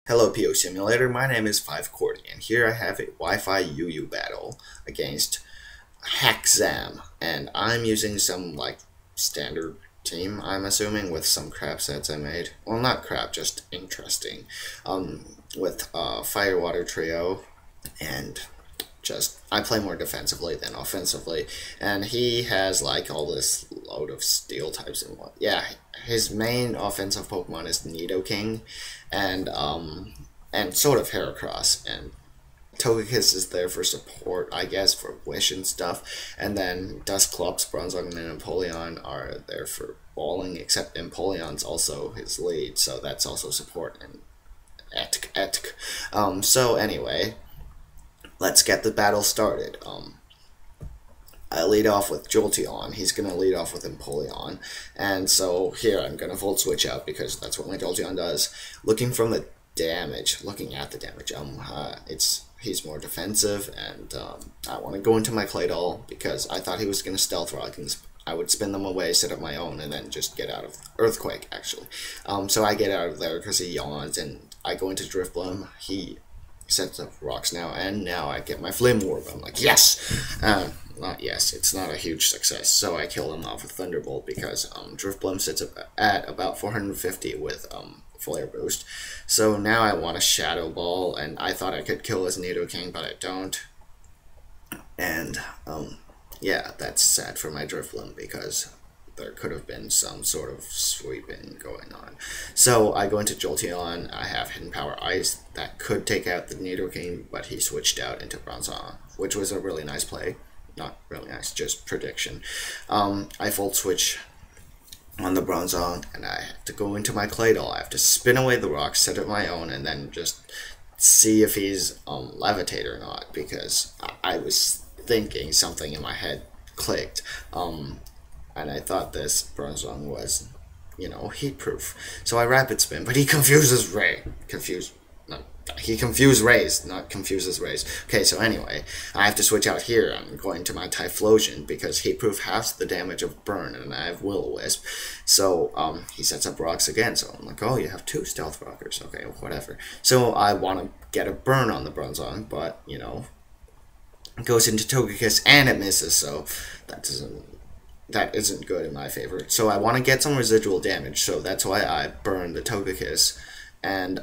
Hello POSimulator, my name is 5qwerty, and here I have a Wi-Fi UU battle against Hackzam, and I'm using some standard team, I'm assuming, with some crap sets I made. Well, not crap, just interesting. With Fire Water Trio, and I play more defensively than offensively, and he has all this load of steel types and what. Yeah, his main offensive Pokemon is Nidoking, and sort of Heracross, and Togekiss is there for support, I guess, for Wish and stuff, and then Dusclops, Bronzong, and Empoleon are there for balling, except Empoleon's also his lead, so that's also support, and etk. So anyway, let's get the battle started. I lead off with Jolteon. He's going to lead off with Empoleon. And so here I'm going to Volt Switch out because that's what my Jolteon does. Looking at the damage, he's more defensive, and I want to go into my Claydol because I thought he was going to Stealth Rock, and I would spin them away, set up my own, and then just get out of Earthquake, actually. So I get out of there because he yawns, and I go into Drift Bloom. He sets up rocks now, and now I get my Flame Orb. I'm like, yes! Not yes, it's not a huge success, so I kill him off with Thunderbolt because Drift Bloom sits up at about 450 with Flare Boost. So now I want a Shadow Ball, and I thought I could kill his Nidoking, but I don't. And yeah, that's sad for my Drift Bloom because there could have been some sort of sweeping going on. So I go into Jolteon. I have Hidden Power Ice that could take out the Nidoking, but he switched out into Bronzong, which was a really nice play. Not really nice, just prediction. I Volt Switch on the Bronzong, and I have to go into my Claydol. I have to spin away the rocks, set up my own, and then just see if he's Levitate or not, because I was thinking something in my head clicked. And I thought this Bronzong was, heat proof. So I Rapid Spin, but he confuses Ray. He confused Rays, not confuses Rays. Okay, so anyway, I have to switch out here. I'm going to my Typhlosion because heat proof halves the damage of Burn, and I have Will-O-Wisp. So he sets up rocks again. So I'm like, oh, you have two Stealth Rockers. Okay, whatever. So I want to get a Burn on the Bronzong, but it goes into Togekiss and it misses. So that isn't good in my favor. So I want to get some residual damage, so that's why I burn the Togekiss. And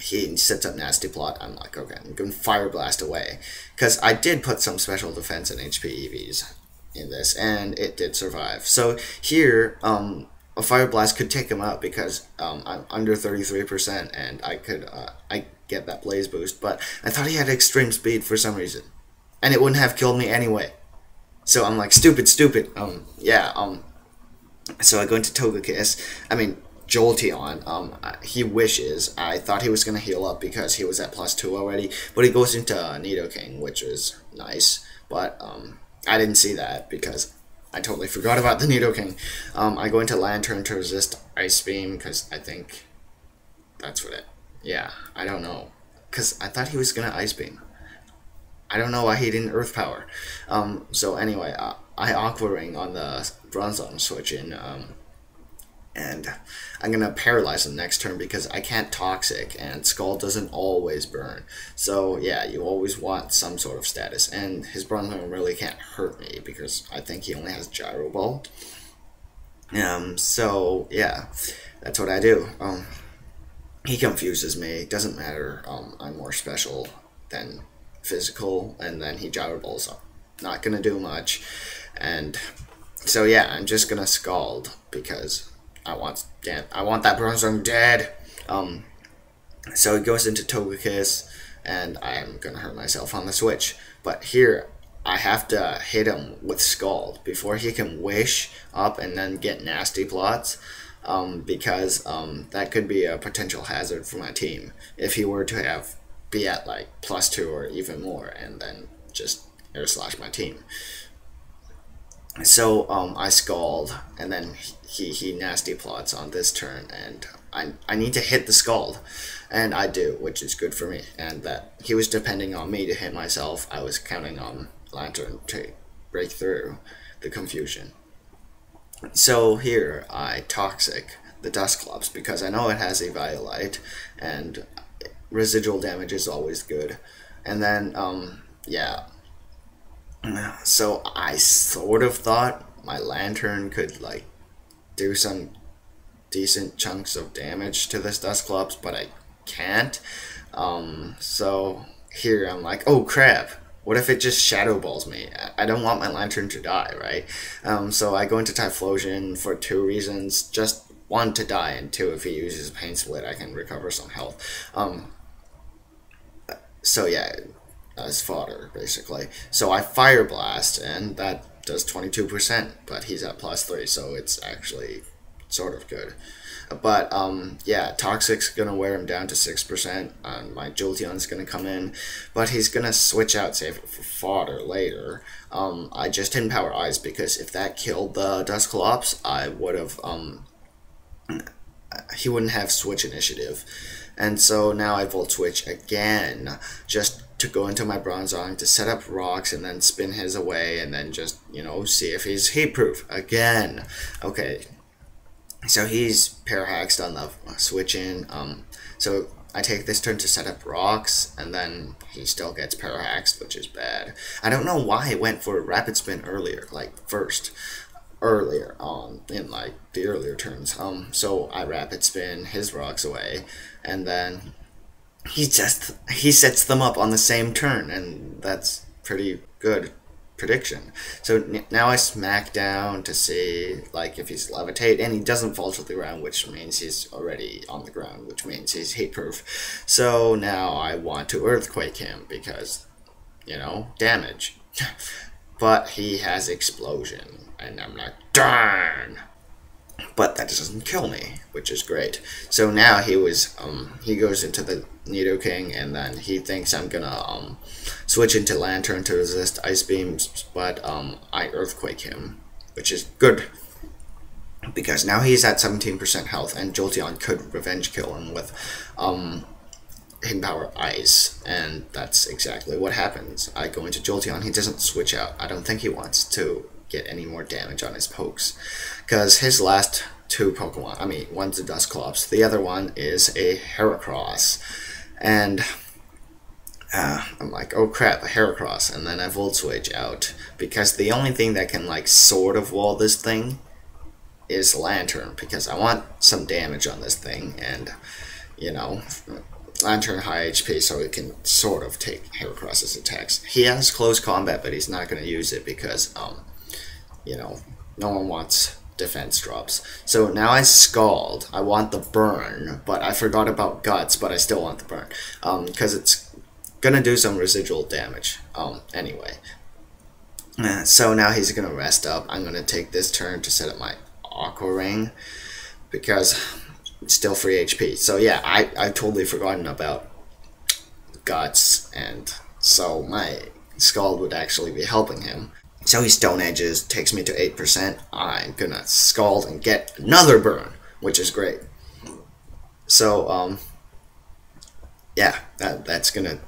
he sets up Nasty Plot. I'm like, okay, I'm going to Fire Blast away. Because I did put some special defense and HP EVs in this, and it did survive. So here, a Fire Blast could take him out because I'm under 33%, and I get that Blaze Boost. But I thought he had extreme speed for some reason, and it wouldn't have killed me anyway. So I'm like, stupid. So I go into Jolteon. He wishes. I thought he was going to heal up because he was at +2 already, but he goes into Nidoking, which is nice, but I didn't see that because I totally forgot about the Nidoking. I go into Lantern to resist Ice Beam because I think that's what I don't know, because I thought he was going to Ice Beam. I don't know why he didn't Earth Power. So anyway, I Aqua Ring on the Bronzong switch in, and I'm going to Paralyze him next turn because I can't Toxic, and Scald doesn't always burn. So yeah, you always want some sort of status, and his Bronzong really can't hurt me because I think he only has Gyro Ball. So yeah, that's what I do. He confuses me. Doesn't matter. I'm more special than physical, and then he Gyro Balls up. Not gonna do much, and so yeah, I'm just gonna Scald because I want that Bronzong dead. So he goes into Togekiss, and I'm gonna hurt myself on the switch. But here I have to hit him with Scald before he can Wish up and then get Nasty Plots. Because that could be a potential hazard for my team if he were to be at +2 or even more, and then just Air Slash my team. So I Scald, and then he Nasty Plots on this turn, and I need to hit the Scald, and I do, which is good for me. And that he was depending on me to hit myself. I was counting on Lantern to break through the confusion. So here I Toxic the Dusclops, because I know it has a Violite, and residual damage is always good. And then, yeah. So I sort of thought my Lantern could, like, do some decent chunks of damage to this Dusclops, but I can't. So here I'm like, oh crap, what if it just Shadow Balls me? I don't want my Lantern to die, right? So I go into Typhlosion for 2 reasons. Just 1, to die, and 2, if he uses Pain Split, I can recover some health. So yeah, as fodder, basically. So I Fire Blast, and that does 22%, but he's at +3, so it's actually sort of good. But yeah, Toxic's gonna wear him down to 6%, and my Jolteon's gonna come in, but he's gonna switch out, save it for fodder later. I just didn't power Ice, because if that killed the Dusclops, I would have he wouldn't have switch initiative. And so now I Volt Switch again, just to go into my Bronzong to set up rocks and then spin his away, and then just, you know, see if he's heat proof again. Okay, so he's Parahaxed on the switch in. So I take this turn to set up rocks, and then he still gets Parahaxed, which is bad. I don't know why I went for a Rapid Spin earlier, like earlier on in like the earlier turns. So I Rapid Spin his rocks away, and then he sets them up on the same turn, and that's pretty good prediction. So now I smack down to see like if he's Levitate, and he doesn't fall to the ground, which means he's already on the ground, which means he's heat proof. So now I want to Earthquake him because, you know, damage. But he has Explosion, and I'm like, darn! But that doesn't kill me, which is great. So now he goes into the Nidoking, and then he thinks I'm gonna switch into Lantern to resist Ice Beams, but I Earthquake him, which is good, because now he's at 17% health, and Jolteon could revenge kill him with Hidden Power Ice, and that's exactly what happens. I go into Jolteon, he doesn't switch out. I don't think he wants to get any more damage on his pokes, because his last 2 Pokemon, I mean, one's a Dusclops, the other one is a Heracross, and I'm like, oh crap, a Heracross, and then I Volt Switch out, because the only thing that can like sort of wall this thing is Lantern, because I want some damage on this thing, and you know, Lantern high HP, so it can sort of take Heracross's attacks. He has close combat, but he's not going to use it because you know, no one wants defense drops. So now I Scald. I want the burn, but I forgot about Guts, but I still want the burn, because it's gonna do some residual damage. Anyway, so now he's gonna rest up. I'm gonna take this turn to set up my Aqua Ring, because it's still free HP. So yeah, I've totally forgotten about Guts, and so my Scald would actually be helping him. So he Stone Edges, takes me to 8%. I'm gonna Scald and get another burn, which is great. So, yeah, that's gonna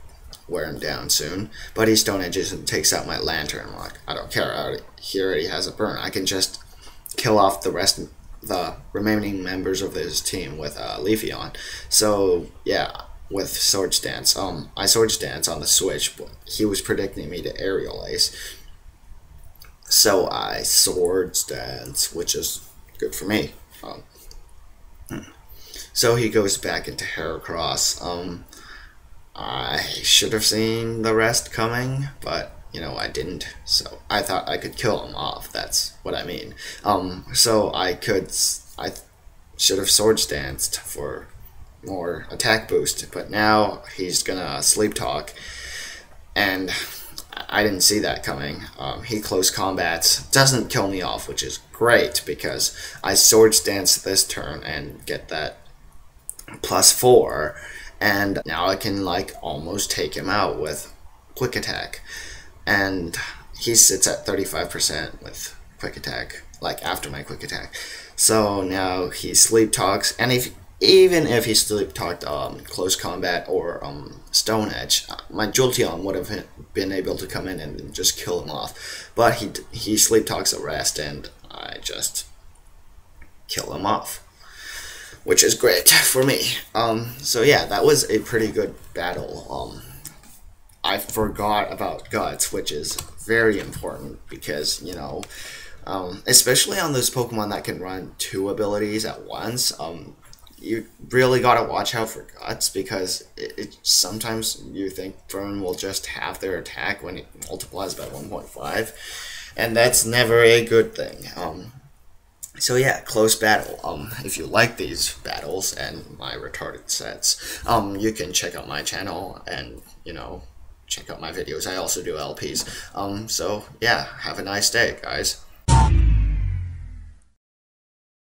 wear him down soon. But he Stone Edges and takes out my Lantern. I'm like, I don't care, he already has a burn. I can just kill off the remaining members of his team with Leafeon. So, yeah, with Swords Dance. I Swords Dance on the switch, but he was predicting me to Aerial Ace. So I Swords Dance, which is good for me. So he goes back into Heracross. I should have seen the rest coming, but you know, I didn't. So I thought I could kill him off. That's what I mean. So I should have Swords Danced for more attack boost, but now he's gonna Sleep Talk, and I didn't see that coming. He close combats, doesn't kill me off, which is great, because I Swords Dance this turn and get that +4, and now I can like almost take him out with Quick Attack, and he sits at 35% with Quick Attack, like after my Quick Attack. So now he Sleep Talks, and even if he Sleep Talked close combat or Stone Edge, my Jolteon would have been able to come in and just kill him off. But he Sleep Talks a rest, and I just kill him off. which is great for me. So yeah, that was a pretty good battle. I forgot about guts, which is very important because, you know, especially on those Pokemon that can run 2 abilities at once, you really gotta watch out for guts, because it sometimes you think Derwin will just have their attack when it multiplies by 1.5, and that's never a good thing. So yeah, close battle. If you like these battles and my retarded sets, you can check out my channel and, you know, check out my videos. I also do LPs. So yeah, have a nice day, guys.